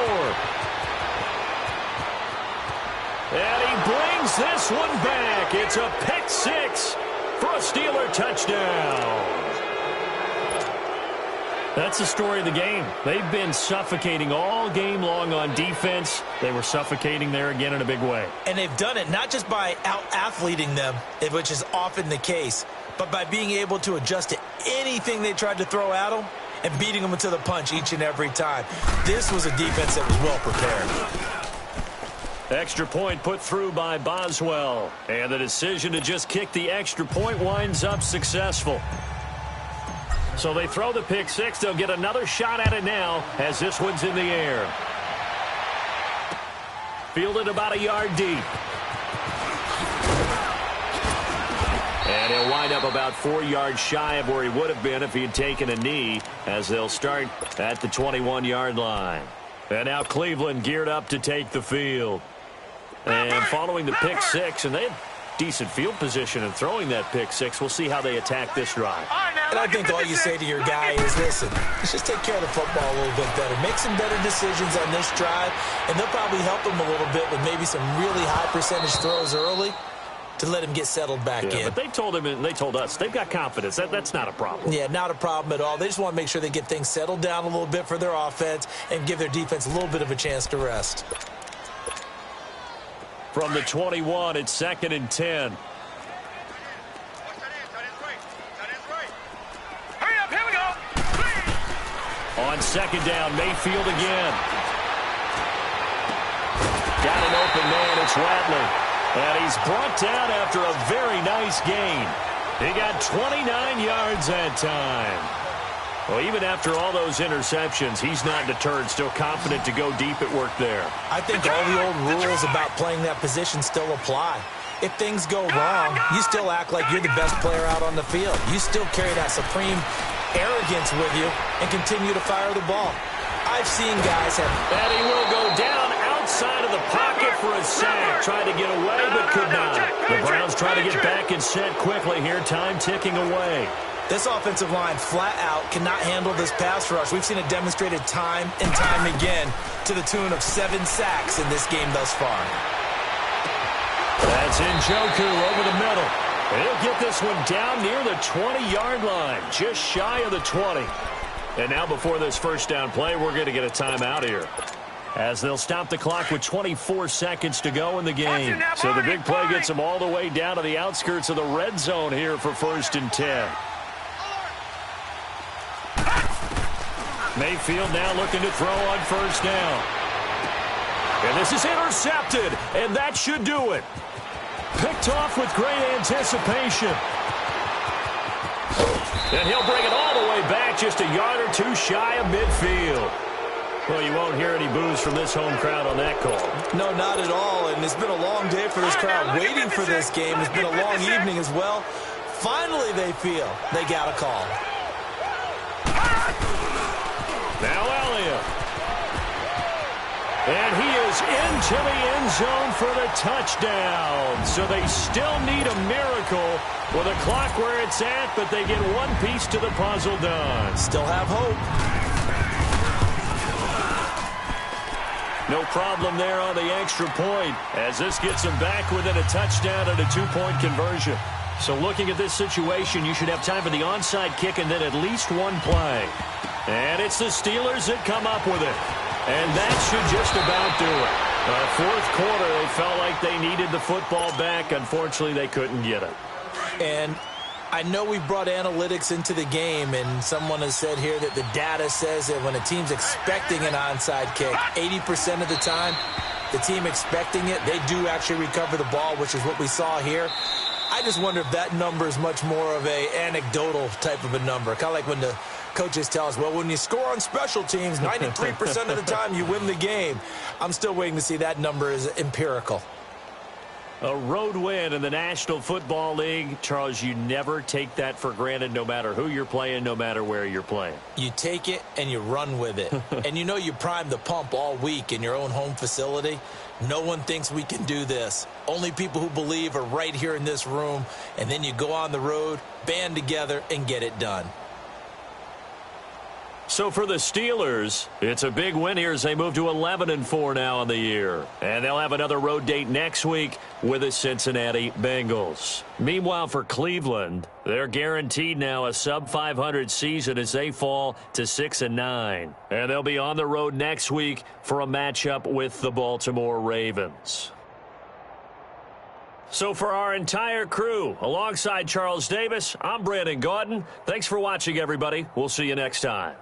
And he brings this one back. It's a pick 6 for a Steeler touchdown. That's the story of the game. They've been suffocating all game long on defense. They were suffocating there again in a big way. And they've done it not just by out-athleting them, which is often the case, but by being able to adjust to anything they tried to throw at them and beating them to the punch each and every time. This was a defense that was well prepared. Extra point put through by Boswell. And the decision to just kick the extra point winds up successful. So they throw the pick 6. They'll get another shot at it now as this one's in the air. Fielded about a yard deep. And he'll wind up about 4 yards shy of where he would have been if he had taken a knee, as they'll start at the 21-yard line. And now Cleveland geared up to take the field. And following the pick 6, and they had decent field position in throwing that pick 6. We'll see how they attack this drive. And I think all you say to your guy is, listen, let's just take care of the football a little bit better. Make some better decisions on this drive, and they'll probably help him a little bit with maybe some really high percentage throws early to let him get settled back in. But they told him and they told us they've got confidence. That's not a problem. Yeah, not a problem at all. They just want to make sure they get things settled down a little bit for their offense and give their defense a little bit of a chance to rest. From the 21, it's 2nd and 10. Hurry up, here we go. On 2nd down, Mayfield again. Got an open man, it's Rattler. And he's brought down after a very nice gain. He got 29 yards that time. Well, even after all those interceptions, he's not deterred, still confident to go deep at work there. I think all the old rules about playing that position still apply. If things go wrong, you still act like you're the best player out on the field. You still carry that supreme arrogance with you and continue to fire the ball. I've seen guys have... And he will go down outside of the pocket for a sack. Tried to get away, but could not. The Browns try to get back and set quickly here. Time ticking away. This offensive line flat out cannot handle this pass rush. We've seen it demonstrated time and time again to the tune of 7 sacks in this game thus far. That's Njoku over the middle. And he'll get this one down near the 20-yard line, just shy of the 20. And now before this first down play, we're going to get a timeout here, as they'll stop the clock with 24 seconds to go in the game. So the big play gets them all the way down to the outskirts of the red zone here for 1st and 10. Mayfield now looking to throw on 1st down. And this is intercepted, and that should do it. Picked off with great anticipation. And he'll bring it all the way back, just a yard or 2 shy of midfield. Well, you won't hear any boos from this home crowd on that call. No, not at all, and it's been a long day for this crowd waiting for this game. It's been a long evening as well. Finally, they feel they got a call. Now Elliott. And he is goes into the end zone for the touchdown. So they still need a miracle with a clock where it's at, but they get one piece to the puzzle done. Still have hope. No problem there on the extra point, as this gets them back within a touchdown and a two-point conversion. So looking at this situation, you should have time for the onside kick and then at least one play. And it's the Steelers that come up with it. And that should just about do it. Fourth quarter, they felt like they needed the football back. Unfortunately, they couldn't get it. And I know we brought analytics into the game, and someone has said here that the data says that when a team's expecting an onside kick, 80% of the time, the team expecting it, they do actually recover the ball, which is what we saw here. I just wonder if that number is much more of a anecdotal type of a number. Kind of like when the coaches tell us, well, when you score on special teams, 93% of the time you win the game. I'm still waiting to see that number is empirical. A road win in the National Football League. Charles, you never take that for granted, no matter who you're playing, no matter where you're playing. You take it and you run with it. And you know you primed the pump all week in your own home facility. No one thinks we can do this. Only people who believe are right here in this room. And then you go on the road, band together, and get it done. So for the Steelers, it's a big win here as they move to 11-4 now on the year. And they'll have another road date next week with the Cincinnati Bengals. Meanwhile, for Cleveland, they're guaranteed now a sub-500 season as they fall to 6-9. And they'll be on the road next week for a matchup with the Baltimore Ravens. So for our entire crew, alongside Charles Davis, I'm Brandon Gaudin. Thanks for watching, everybody. We'll see you next time.